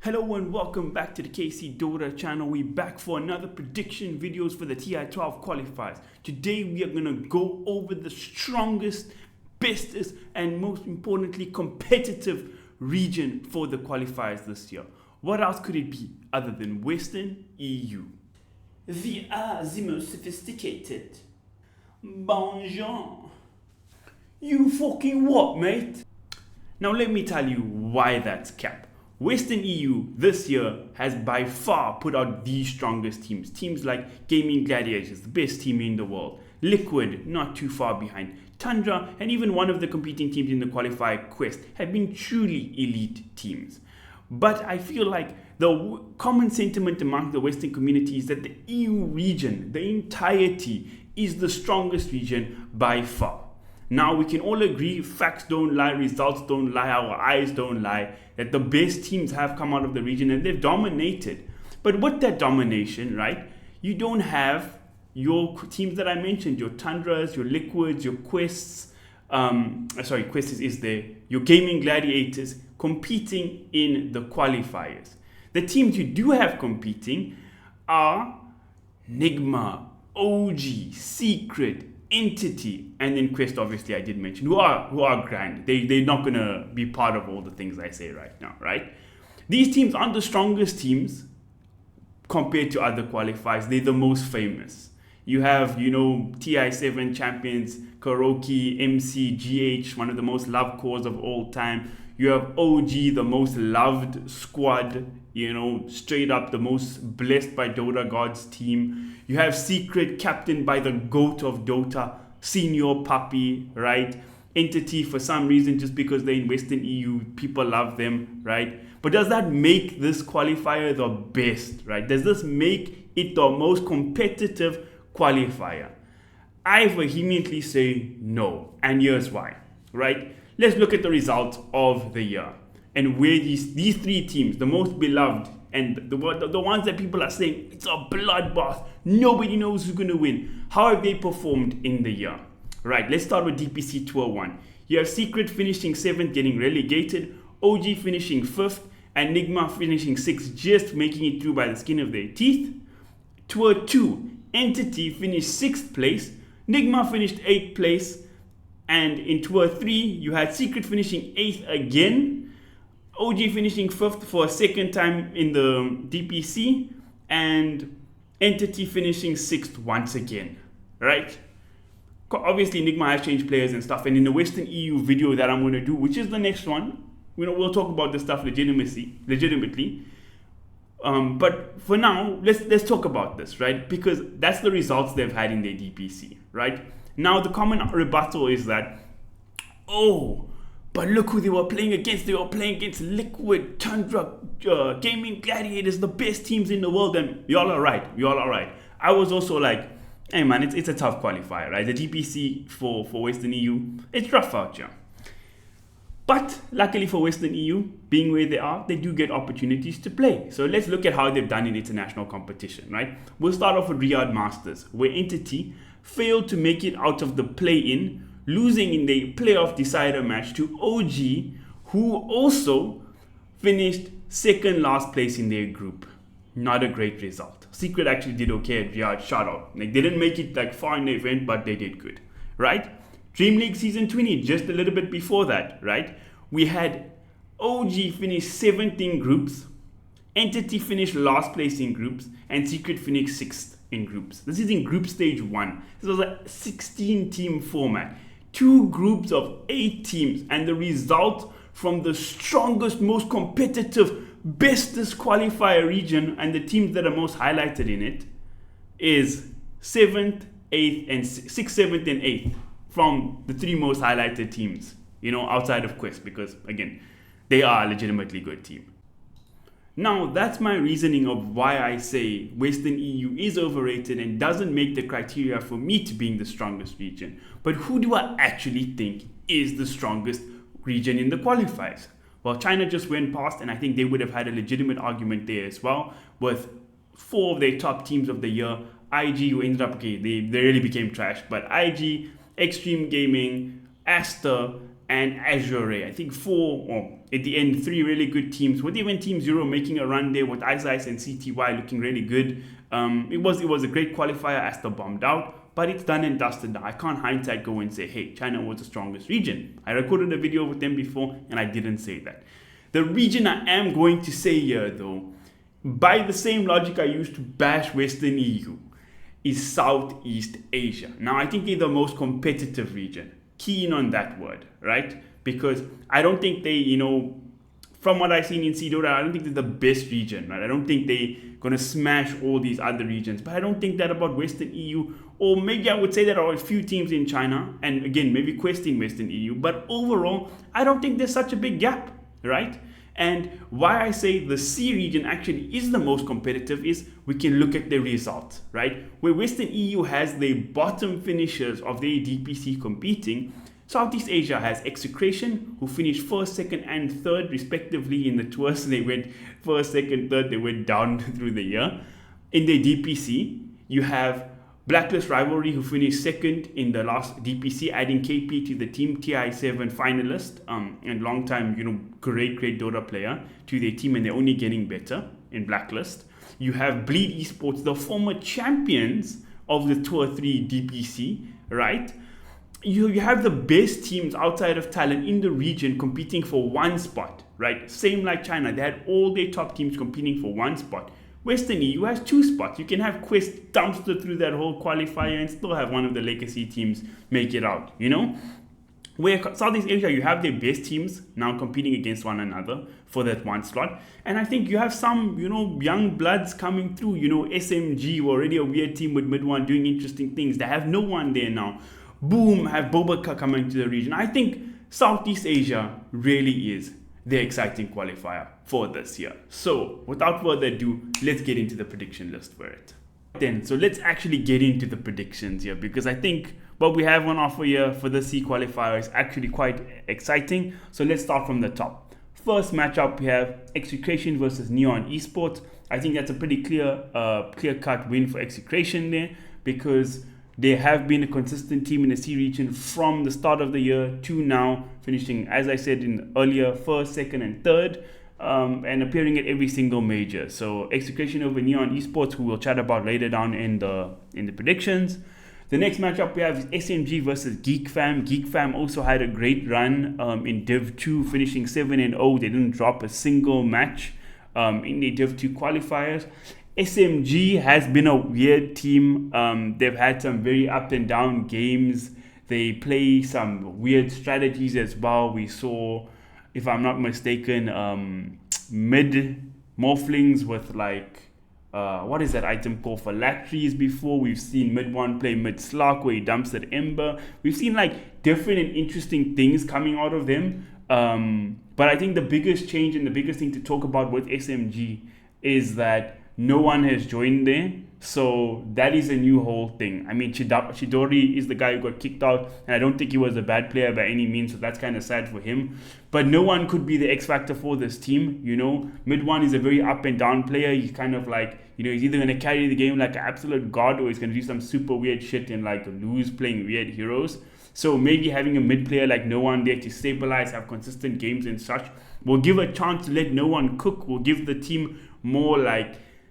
Hello and welcome back to the KC Dota channel. We're back for another prediction videos for the TI12 qualifiers. Today we are going to go over the strongest, bestest and most importantly competitive region for the qualifiers this year. What else could it be other than Western EU? We are the most sophisticated. Bonjour. You fucking what, mate? Now let me tell you why that's cap. Western EU this year has by far put out the strongest teams. Teams like Gaming Gladiators, the best team in the world. Liquid, not too far behind. Tundra, and even one of the competing teams in the qualifier Quest have been truly elite teams. But I feel like the common sentiment among the Western community is that the EU region, the entirety, is the strongest region by far. Now we can all agree, facts don't lie, results don't lie, our eyes don't lie, that the best teams have come out of the region and they've dominated. But with that domination, right, you don't have your teams that I mentioned, your Tundras, your Liquids, your Quests, Quests is there, your Gaming Gladiators competing in the qualifiers. The teams you do have competing are Nigma, OG, Secret, Entity, and then Quest, obviously I did mention, who are grand. They're not going to be part of all the things I say right now, right? These teams aren't the strongest teams compared to other qualifiers. They're the most famous. You have, TI7 champions, Kuroki, MC, GH, one of the most loved cores of all time. You have OG, the most loved squad, straight up the most blessed by Dota Gods team. You have Secret, captained by the GOAT of Dota, Senior Puppy, right? Entity, for some reason, just because they're in Western EU, people love them, right? But does that make this qualifier the best, right? Does this make it the most competitive qualifier? I vehemently say no, and here's why, right? Let's look at the results of the year and where these three teams, the most beloved and the ones that people are saying it's a bloodbath, nobody knows who's going to win, how have they performed in the year? Right, let's start with DPC 201. You have Secret finishing 7th, getting relegated, OG finishing 5th, and Nigma finishing 6th, just making it through by the skin of their teeth. Tour 2, Entity finished 6th place, Nigma finished 8th place, and in Tour 3, you had Secret finishing 8th again, OG finishing 5th for a second time in the DPC, and Entity finishing 6th once again, right? Obviously, Nigma has changed players and stuff, and in the Western EU video that I'm going to do, which is the next one, we'll talk about this stuff legitimately. But for now, let's talk about this, right? Because that's the results they've had in their DPC, right? Now, the common rebuttal is that, but look who they were playing against. They were playing against Liquid, Tundra, Gaming Gladiators, the best teams in the world. And y'all are right. I was also like, hey man, it's a tough qualifier, right? The DPC for Western EU, it's rough out here. But luckily for Western EU, being where they are, they do get opportunities to play. So let's look at how they've done in international competition, right? We'll start off with Riyadh Masters, where Entity failed to make it out of the play-in, losing in the playoff decider match to OG, who also finished second last place in their group. Not a great result. Secret actually did okay at Riyadh, shout out. They didn't make it far in the event, but they did good, right? Dream League Season 20, just a little bit before that, right? We had OG finish 7th in groups, Entity finished last place in groups, and Secret finished 6th in groups. This is in group stage 1. This was a 16-team format. 2 groups of 8 teams, and the result from the strongest, most competitive, bestest qualifier region and the teams that are most highlighted in it is 7th, 8th, and 6th, 7th, and 8th from the 3 most highlighted teams, outside of Quest, because again, they are a legitimately good team. Now, that's my reasoning of why I say Western EU is overrated and doesn't make the criteria for me to being the strongest region. But who do I actually think is the strongest region in the qualifiers? Well, China just went past, and I think they would have had a legitimate argument there as well, with 4 of their top teams of the year. IG, who ended up, they really became trash, but IG, Extreme Gaming, Aster, and Azure. I think four, or at the end, three really good teams, with even Team Zero making a run there with Ice Ice and CTY looking really good. It was a great qualifier. Astor bombed out, but it's done and dusted now. I can't hindsight go and say, hey, China was the strongest region. I recorded a video with them before and I didn't say that. The region I am going to say here, though, by the same logic I used to bash Western EU, is Southeast Asia. Now, I think they're the most competitive region. Keen on that word, right? Because I don't think they, from what I've seen in Sidora, I don't think they're the best region, right? I don't think they're going to smash all these other regions. But I don't think that about Western EU. Or maybe I would say that there are a few teams in China. And again, maybe questing Western EU. But overall, I don't think there's such a big gap, right? And why I say the C region actually is the most competitive is we can look at the results, right? Where Western EU has the bottom finishers of their DPC competing, Southeast Asia has Execration, who finished first, second, and third respectively in the tours. They went first, second, third, they went down through the year. In their DPC, you have Blacklist Rivalry, who finished second in the last DPC, adding KP to the team, TI7 finalist, and long-time, great Dota player to their team, and they're only getting better in Blacklist. You have Bleed Esports, the former champions of the Tour 3 DPC, right? You have the best teams outside of Thailand in the region competing for one spot, right? Same like China, they had all their top teams competing for one spot. Western EU has two spots. You can have Quest dumpster through that whole qualifier and still have one of the legacy teams make it out, Where Southeast Asia, you have their best teams now competing against one another for that one slot. And I think you have some, young bloods coming through. SMG were already a weird team with mid-one doing interesting things. They have no one there now. Boom, have Bobaka coming to the region. I think Southeast Asia really is the exciting qualifier for this year. So without further ado, let's get into the prediction list for it. So let's actually get into the predictions here, because I think what we have on offer here for the C qualifier is actually quite exciting. So let's start from the top. First matchup, we have Execration versus Neon Esports. I think that's a pretty clear-cut win for Execration there, because they have been a consistent team in the C region from the start of the year to now, finishing, as I said in earlier, first, second, and third, and appearing at every single major. So Execration over Neon Esports, who we'll chat about later down in the predictions. The next matchup we have is SMG versus Geek Fam. Geek Fam also had a great run in Div 2, finishing 7-0. They didn't drop a single match in the Div 2 qualifiers. SMG has been a weird team. They've had some very up and down games. They play some weird strategies as well. We saw, if I'm not mistaken, mid morphlings with what is that item called for Latries before. We've seen mid one play mid Slark where he dumps at Ember. We've seen different and interesting things coming out of them. But I think the biggest change and the biggest thing to talk about with SMG is that no one has joined there, so that is a new whole thing. I mean, Chidori is the guy who got kicked out, and I don't think he was a bad player by any means, so that's kind of sad for him. But no one could be the X factor for this team, Mid one is a very up and down player. He's kind of he's either going to carry the game like an absolute god, or he's going to do some super weird shit and lose playing weird heroes. So maybe having a mid player like No One there to stabilize, have consistent games and such, will give a chance to let No One cook, will give the team more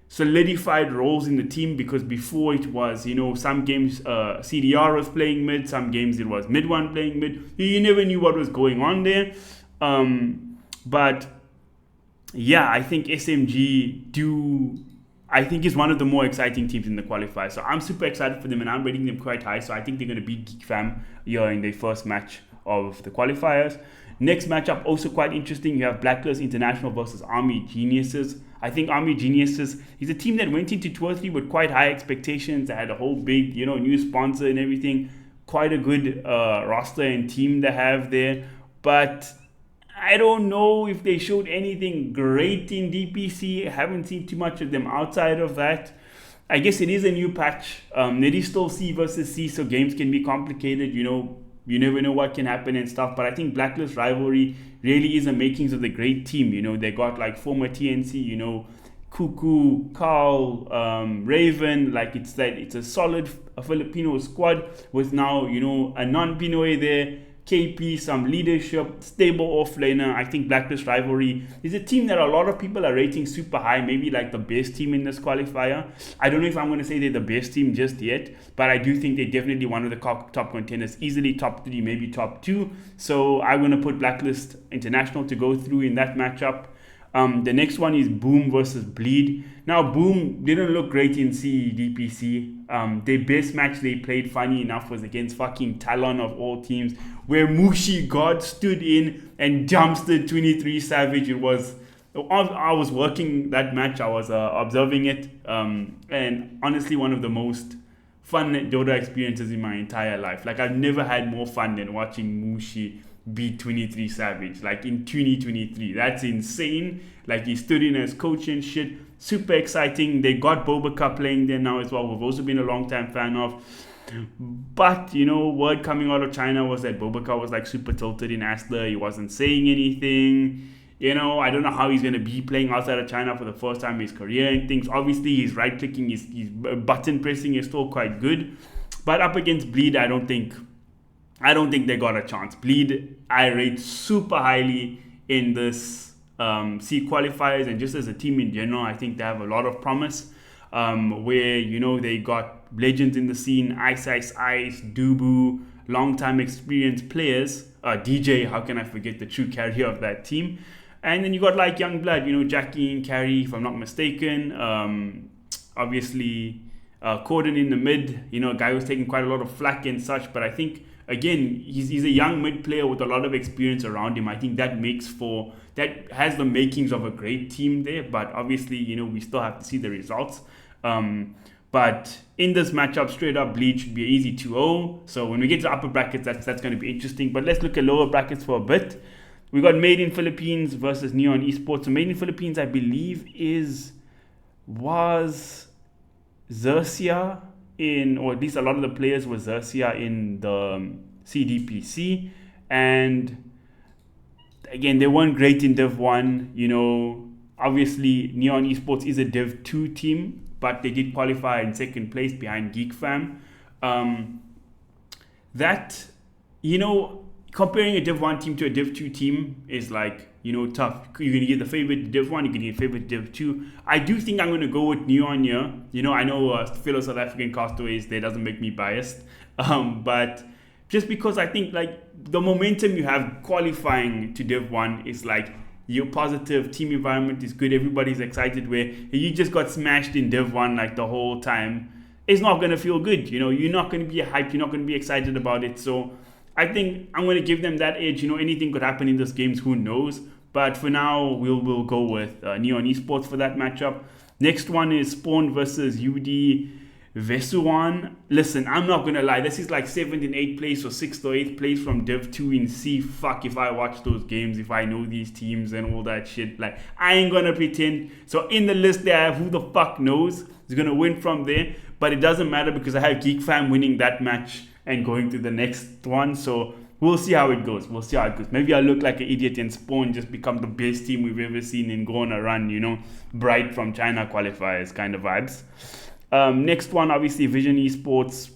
solidified roles in the team, because before it was, some games CDR was playing mid, some games it was mid one playing mid. You never knew what was going on there. But yeah, I think SMG is one of the more exciting teams in the qualifier. So I'm super excited for them, and I'm rating them quite high. So I think they're going to beat Geek Fam here in their first match of the qualifiers. Next matchup, also quite interesting. You have Blacklist International versus Army Geniuses. I think Army Geniuses is a team that went into Tour 3 with quite high expectations. They had a whole big, new sponsor and everything. Quite a good roster and team they have there. But I don't know if they showed anything great in DPC. I haven't seen too much of them outside of that. I guess it is a new patch. It is still C versus C, so games can be complicated, You never know what can happen and stuff. But I think Blacklist Rivalry really is the makings of the great team. They got former TNC, Cuckoo, Carl, Raven. It's a solid Filipino squad with now, a non-Pinoy there KP, some leadership, stable offlaner. I think Blacklist Rivalry is a team that a lot of people are rating super high, maybe like the best team in this qualifier. I don't know if I'm going to say they're the best team just yet, but I do think they're definitely one of the top contenders, easily top 3, maybe top 2. So I'm going to put Blacklist International to go through in that matchup. The next one is Boom versus Bleed. Now, Boom didn't look great in CDPC. Their best match they played, funny enough, was against fucking Talon of all teams, where Mushi God stood in and dumpstered 23 Savage. I was working that match, I was observing it, and honestly, one of the most fun Dota experiences in my entire life. Like, I've never had more fun than watching Mushi beat 23 Savage, like in 2023. That's insane. Like, he stood in as coach and shit. Super exciting. They got Bobaka playing there now as well. We've also been a long time fan of. But, word coming out of China was that Bobaka was like super tilted in Asler. He wasn't saying anything. I don't know how he's going to be playing outside of China for the first time in his career and things. Obviously, his right clicking, his button pressing is still quite good. But up against Bleed, I don't think they got a chance. Bleed, I rate super highly in this C qualifiers, and just as a team in general, I think they have a lot of promise. Where, they got legends in the scene, Ice, Dubu, long-time experienced players. DJ, how can I forget the true carrier of that team? And then you got like young blood, Jackie and Carrie, if I'm not mistaken. Obviously, Corden in the mid, a guy who's taking quite a lot of flack and such, but I think, again, he's a young mid player with a lot of experience around him. I think that has the makings of a great team there, but obviously, we still have to see the results. But in this matchup, straight up, Bleed should be an easy 2-0. So when we get to upper brackets, that's going to be interesting. But let's look at lower brackets for a bit. We got Made in Philippines versus Neon Esports. So Made in Philippines, I believe, was Xerxia or at least a lot of the players were Xerxia in the CDPC. And again, they weren't great in Div 1. Obviously, Neon Esports is a Div 2 team, but they did qualify in second place behind Geek Fam. Comparing a Div 1 team to a Div 2 team is like, tough. You're going to get the favorite Div 1, you're going to get the favorite Div 2. I do think I'm going to go with Neon here. I know fellow South African castaways there doesn't make me biased. But just because I think like the momentum you have qualifying to Div 1 is like, you're positive, team environment is good, everybody's excited, where you just got smashed in Div 1 like the whole time. It's not going to feel good. You're not going to be hyped, you're not going to be excited about it. So I think I'm going to give them that edge. Anything could happen in this games, who knows? But for now, we'll go with Neon Esports for that matchup. Next one is Spawn versus UD Vesuan. Listen, I'm not going to lie. This is like 7th and 8th place or 6th or 8th place from Div 2 in C. Fuck if I watch those games, if I know these teams and all that shit. Like, I ain't going to pretend. So in the list there, I have who the fuck knows is going to win from there. But it doesn't matter because I have Geek Fam winning that match and going to the next one. So we'll see how it goes. Maybe I'll look like an idiot and Spawn just become the best team we've ever seen and go on a run, Bright from China qualifiers kind of vibes. Next one, obviously, Vision Esports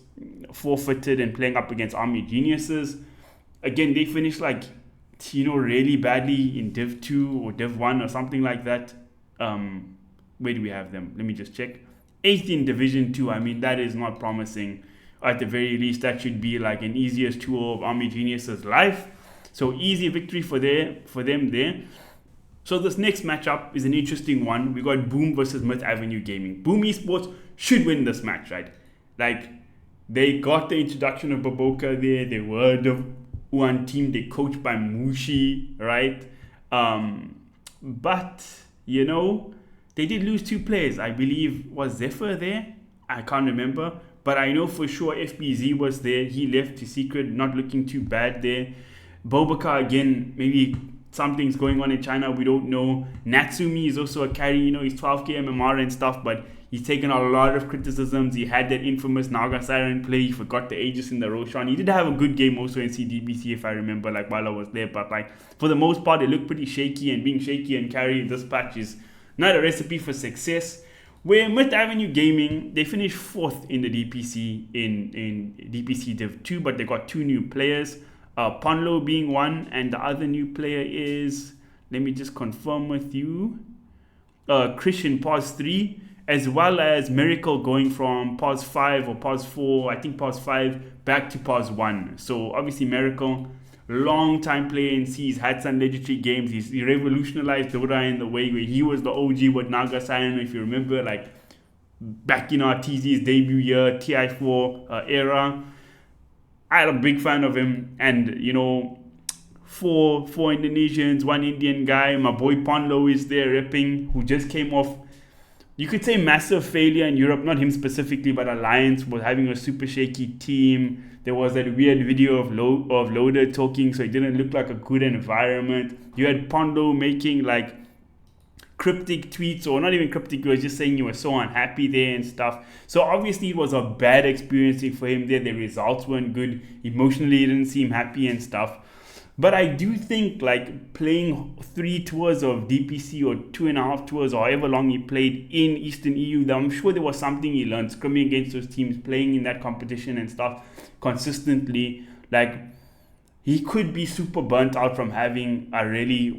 forfeited and playing up against Army Geniuses. Again, they finished like, really badly in Div 2 or Div 1 or something like that. Where do we have them? Let me just check. 8th in Division 2. I mean, that is not promising. At the very least, that should be like an easiest tour of Army Geniuses' life. So easy victory for them there. So this next matchup is an interesting one. We got Boom versus Myth Avenue Gaming. Boom Esports should win this match, right? Like, they got the introduction of Baboka there. They were the one team. They coached by Mushi, right? But, they did lose 2 players. I believe, was Zephyr there? I can't remember. But I know for sure FBZ was there. He left to Secret, not looking too bad there. Bobaka, again, maybe something's going on in China, we don't know. Natsumi is also a carry, he's 12k MMR and stuff, but he's taken a lot of criticisms. He had that infamous Naga Siren play. He forgot the Aegis in the Roshan. He did have a good game also in CDBC, if I remember, like while I was there. But like for the most part, it looked pretty shaky, and being shaky and carry in this patch is not a recipe for success. Where Myth Avenue Gaming, they finished 4th in the DPC in DPC Div 2, but they got 2 new players. Ponlo being one, and the other new player is, let me just confirm with you, Christian pause 3, as well as Miracle going from pause 5 or pause 4, I think pause 5, back to pause 1. So obviously Miracle, long time player in C, he's had some legendary games. He revolutionized Dota in the way where he was the OG with Naga Siren, if you remember, like back in our TZ's debut year, TI4 era. I'm a big fan of him, and you know, four Indonesians, one Indian guy. My boy Ponlo is there repping, who just came off, you could say, massive failure in Europe. Not him specifically, but Alliance was having a super shaky team. There was that weird video of Loader talking, so it didn't look like a good environment. You had Ponlo making like cryptic tweets, or not even cryptic, he was just saying you were so unhappy there and stuff. So obviously it was a bad experience for him there. The results weren't good. Emotionally, he didn't seem happy and stuff. But I do think like playing 3 tours of DPC or 2.5 tours or however long he played in Eastern EU, I'm sure there was something he learned scrimming against those teams, playing in that competition and stuff consistently. Like, he could be super burnt out from having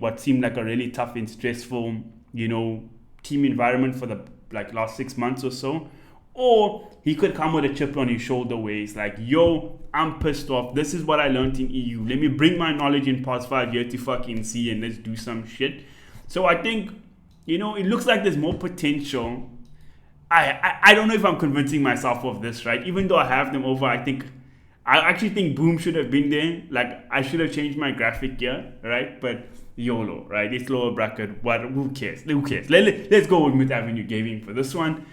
what seemed like a really tough and stressful, team environment for the last 6 months or so. Or he could come with a chip on his shoulder where he's like, yo, I'm pissed off. This is what I learned in EU. Let me bring my knowledge in past 5 years to fucking see, and let's do some shit. So I think, it looks like there's more potential. I don't know if I'm convincing myself of this, right? Even though I have them over, I actually think Boom should have been there. Like, I should have changed my graphic here, right? But YOLO, right? It's lower bracket. What? Who cares? Let's go with Myth Avenue Gaming for this one.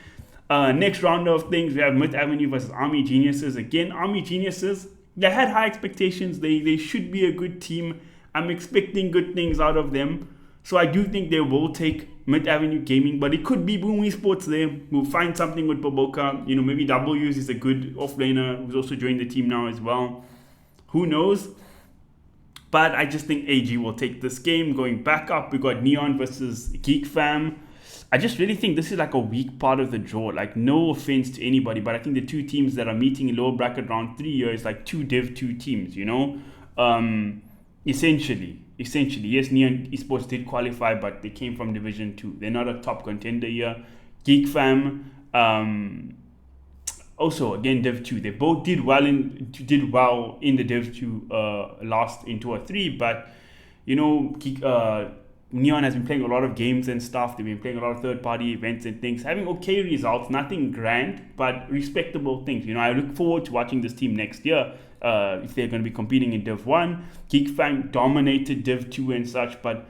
Next round of things, we have Myth Avenue versus Army Geniuses. Again, Army Geniuses, they had high expectations. They should be a good team. I'm expecting good things out of them. So I do think they will take Myth Avenue Gaming, but it could be Boom Esports there. We'll find something with Boboka. Maybe W's is a good offlaner who's also joined the team now as well. Who knows? But I just think AG will take this game. Going back up, we got Neon versus Geek Fam. I just really think this is like a weak part of the draw. Like, no offense to anybody, but I think the two teams that are meeting in lower bracket round 3 here is like two Div 2 teams, Essentially, yes, Neon Esports did qualify, but they came from Division 2. They're not a top contender here. Geek Fam, also again Div 2. They both did well in the Div 2 last in 2 or 3, but Neon has been playing a lot of games and stuff. They've been playing a lot of third-party events and things, having okay results, nothing grand, but respectable things. I look forward to watching this team next year if they're going to be competing in Div 1. Geek Fam dominated Div 2 and such, but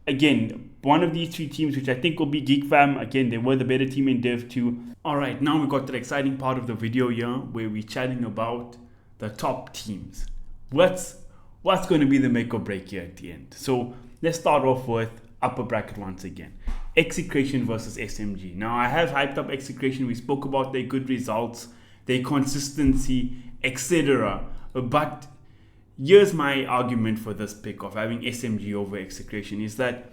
again, one of these 3 teams, which I think will be Geek Fam, again, they were the better team in Div 2. Alright, now we got the exciting part of the video here, where we're chatting about the top teams. What's going to be the make or break here at the end? So let's start off with upper bracket once again. Execration versus SMG. Now, I have hyped up Execration. We spoke about their good results, their consistency, etc. But here's my argument for this pick of having SMG over Execration is that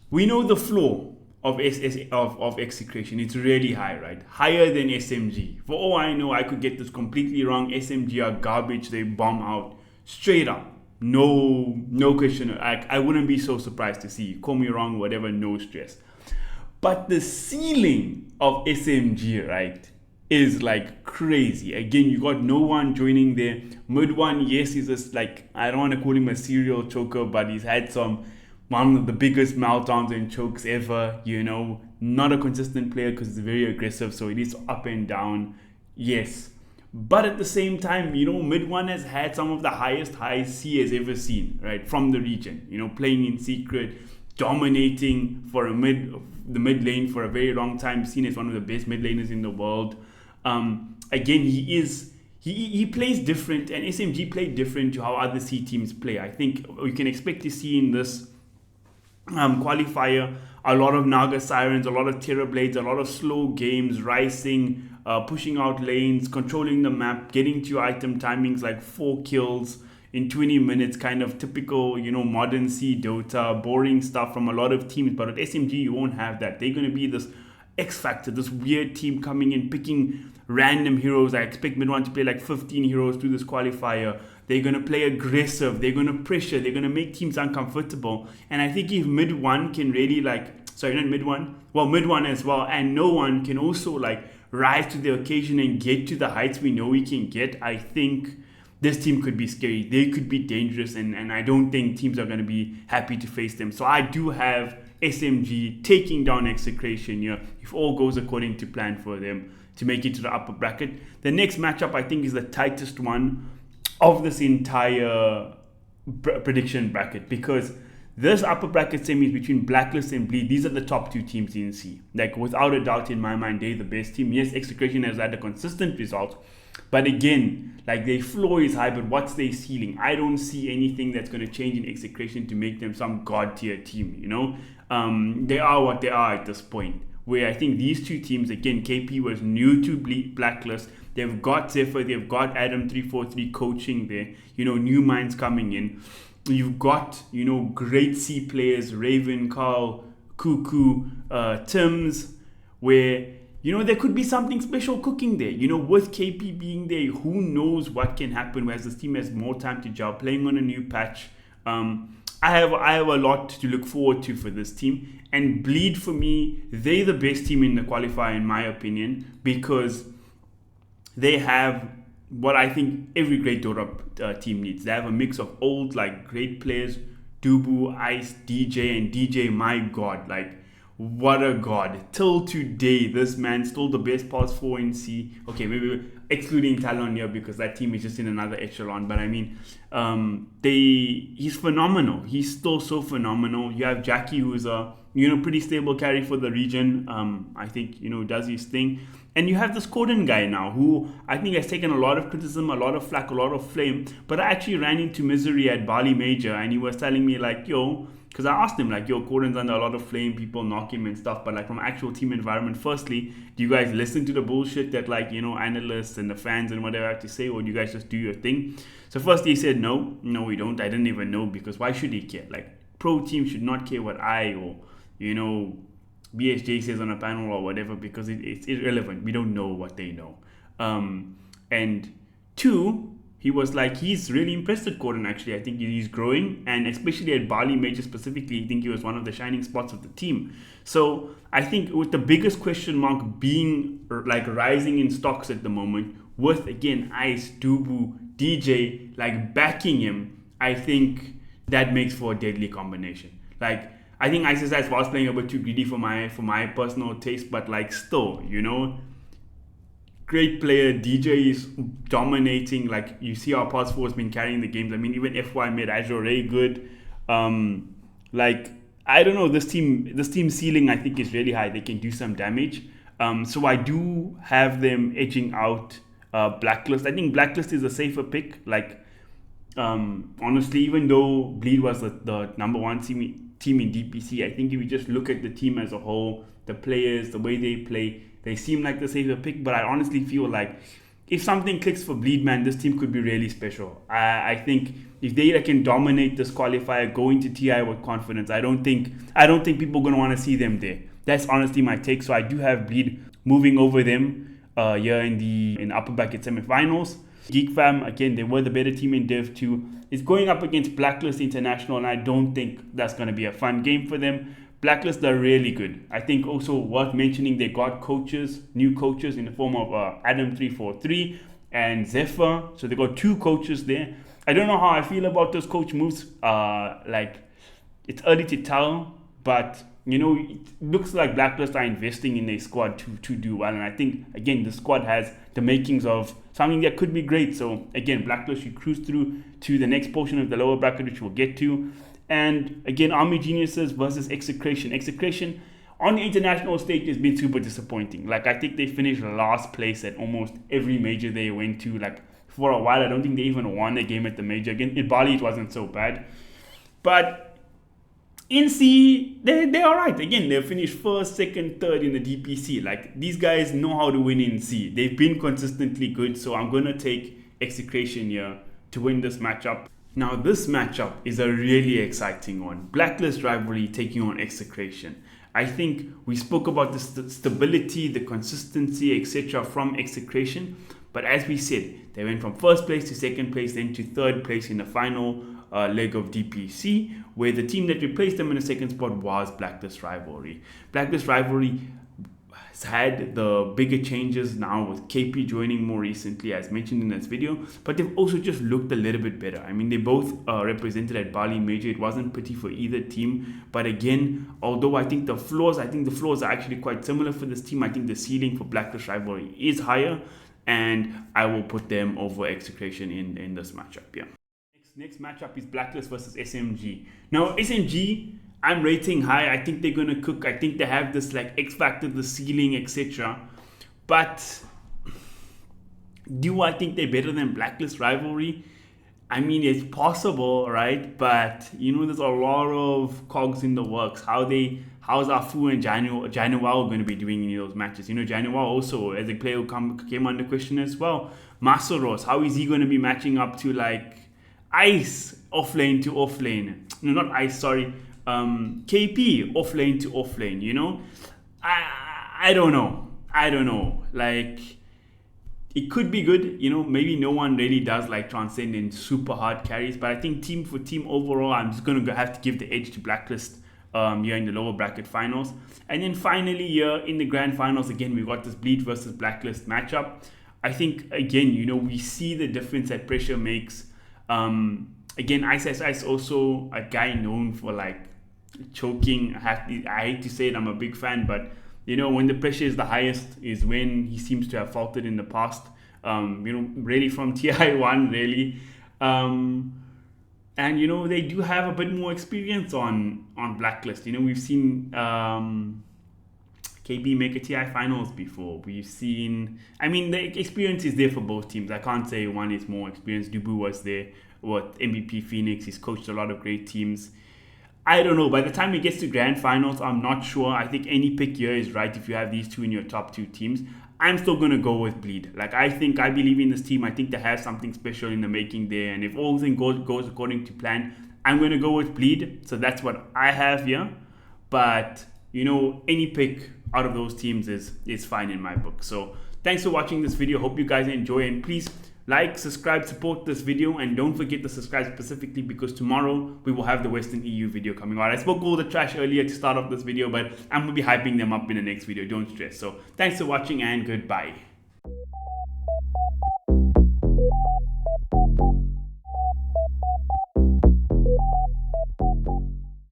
we know the floor of Execration. It's really high, right? Higher than SMG. For all I know, I could get this completely wrong. SMG are garbage. They bomb out straight up. No question. I wouldn't be so surprised to see. Call me wrong, whatever, no stress. But the ceiling of SMG, right, is like crazy. Again, you got no one joining there. Mid one, yes, he's just like, I don't want to call him a serial choker, but he's had one of the biggest meltdowns and chokes ever. Not a consistent player because he's very aggressive, so it is up and down. Yes. But at the same time, Mid One has had some of the highest highs he has ever seen, right, from the region. Playing in secret, dominating for the mid lane for a very long time, seen as one of the best mid laners in the world. Again, he plays different, and SMG played different to how other C teams play. I think we can expect to see in this qualifier a lot of Naga Sirens, a lot of Terrorblades, a lot of slow games, ricing, pushing out lanes, controlling the map, getting to item timings like 4 kills in 20 minutes, kind of typical, modern C Dota, boring stuff from a lot of teams. But at SMG, you won't have that. They're going to be this X Factor, this weird team coming in, picking random heroes. I expect Mid-1 to play like 15 heroes through this qualifier. They're going to play aggressive. They're going to pressure. They're going to make teams uncomfortable. And I think if mid one can really mid one as well, and no one can also rise to the occasion and get to the heights we know we can get, I think this team could be scary. They could be dangerous, and I don't think teams are going to be happy to face them. So I do have SMG taking down Execration here if all goes according to plan for them to make it to the upper bracket. The next matchup I think is the tightest one of this entire prediction bracket, because this upper bracket semi is between Blacklist and Bleed. These are the top two teams in C. Without a doubt in my mind, they're the best team. Yes, Execration has had a consistent result, but again, their floor is high, but what's their ceiling? I don't see anything that's going to change in Execration to make them some god tier team, They are what they are at this point, where I think these two teams, again, KP was new to Blacklist. They've got Zephyr, they've got Adam 343 coaching there, new minds coming in. You've got, great C players, Raven, Carl, Cuckoo, Tims, where, there could be something special cooking there. With KP being there, who knows what can happen, whereas this team has more time to gel, playing on a new patch. I have a lot to look forward to for this team. And Bleed, for me, they're the best team in the qualifier, in my opinion, because they have what I think every great Dota team needs. They have a mix of old, great players, Dubu, Ice, DJ, and DJ, my God, what a god. Till today, this man's still the best pass 4 in C. Okay, maybe excluding Talon here because that team is just in another echelon. But I mean, he's phenomenal. He's still so phenomenal. You have Jackie, who's a pretty stable carry for the region. I think does his thing. And you have this Corden guy now, who I think has taken a lot of criticism, a lot of flack, a lot of flame. But I actually ran into Misery at Bali Major, and he was telling me because I asked him Corden's under a lot of flame, people knock him and stuff, but from actual team environment, firstly, do you guys listen to the bullshit that analysts and the fans and whatever have to say, or do you guys just do your thing? So firstly he said no, we don't. I didn't even know, because why should he care? Pro team should not care what I or BSJ says on a panel or whatever, because it's irrelevant. We don't know what they know. And two, he was he's really impressed with Corden, actually. I think he's growing, and especially at Bali Major specifically, I think he was one of the shining spots of the team. So I think with the biggest question mark being rising in stocks at the moment, with again Ice, Dubu, DJ backing him, I think that makes for a deadly combination. I think ISIS was playing a bit too greedy for my personal taste, but still, great player. DJ is dominating. You see how Pass 4 has been carrying the games. I mean, even FY made Azure Ray good. I don't know, this team ceiling I think is really high. They can do some damage. So I do have them edging out Blacklist. I think Blacklist is a safer pick. Honestly, even though Bleed was the number one team in DPC, I think if you just look at the team as a whole, the players, the way they play, they seem like the safer pick. But I honestly feel if something clicks for Bleed, man, this team could be really special. I think if they can dominate this qualifier, go into TI with confidence, I don't think people are going to want to see them there. That's honestly my take. So I do have Bleed moving over them here in upper bracket semifinals. Geek Fam, again, they were the better team in Div 2. It's going up against Blacklist International, and I don't think that's going to be a fun game for them. Blacklist are really good. I think also worth mentioning, they got new coaches in the form of Adam 343 and Zephyr. So they got two coaches there. I don't know how I feel about those coach moves. It's early to tell, but it looks like Blacklist are investing in their squad to do well. And I think, again, the squad has the makings of something that could be great. So, again, Blacklist should cruise through to the next portion of the lower bracket, which we'll get to. And, again, Army Geniuses versus Execration. Execration on the international stage has been super disappointing. I think they finished last place at almost every major they went to. For a while, I don't think they even won a game at the major. Again, in Bali, it wasn't so bad. But in C, they're all right. Again, they finished first, second, third in the DPC. These guys know how to win in C. They've been consistently good, so I'm going to take Execration here to win this matchup. Now, this matchup is a really exciting one. Blacklist rivalry taking on Execration. I think we spoke about the stability, the consistency, etc. from Execration, But as we said, they went from first place to second place, then to third place in the final leg of DPC, where the team that replaced them in the second spot was Blacklist Rivalry. Blacklist Rivalry has had the bigger changes now with KP joining more recently, as mentioned in this video, but they've also just looked a little bit better. I mean, they both represented at Bali Major. It wasn't pretty for either team, but again, although I think the flaws are actually quite similar for this team. I think the ceiling for Blacklist Rivalry is higher, and I will put them over Execration in this matchup. Yeah. Next matchup is Blacklist versus SMG. Now, SMG, I'm rating high. I think they're going to cook. I think they have this like X factor, the ceiling, etc. But do I think they're better than Blacklist Rivalry? I mean, it's possible, right? But, there's a lot of cogs in the works. How's Afu and Janual going to be doing in those matches? Janual also, as a player who came under question as well. Masaros, how is he going to be matching up to like Ice offlane to offlane? No, not Ice, sorry. KP offlane to offlane, I don't know. Like, it could be good, maybe no one really does like transcend in super hard carries, but I think team for team overall, I'm just going to have to give the edge to Blacklist here in the lower bracket finals. And then finally here in the grand finals, again, we got this Bleed versus Blacklist matchup. I think, again, we see the difference that pressure makes. Again, Ice also a guy known for like choking. I hate to say it, I'm a big fan, but when the pressure is the highest is when he seems to have faltered in the past. Really from TI1, really. And they do have a bit more experience on Blacklist. We've seen KB make a TI finals before. We've seen, the experience is there for both teams. I can't say one is more experienced. Dubu was there with MVP Phoenix. He's coached a lot of great teams. I don't know. By the time it gets to grand finals, I'm not sure. I think any pick here is right if you have these two in your top two teams. I'm still going to go with Bleed. Like, I believe in this team. I think they have something special in the making there. And if all things goes according to plan, I'm going to go with Bleed. So that's what I have here. But, any pick out of those teams is fine in my book. So thanks for watching this video. Hope you guys enjoy. And please like, subscribe, support this video, and don't forget to subscribe specifically because tomorrow we will have the Western EU video coming out. I spoke all the trash earlier to start off this video, but I'm going to be hyping them up in the next video. Don't stress. So thanks for watching and goodbye.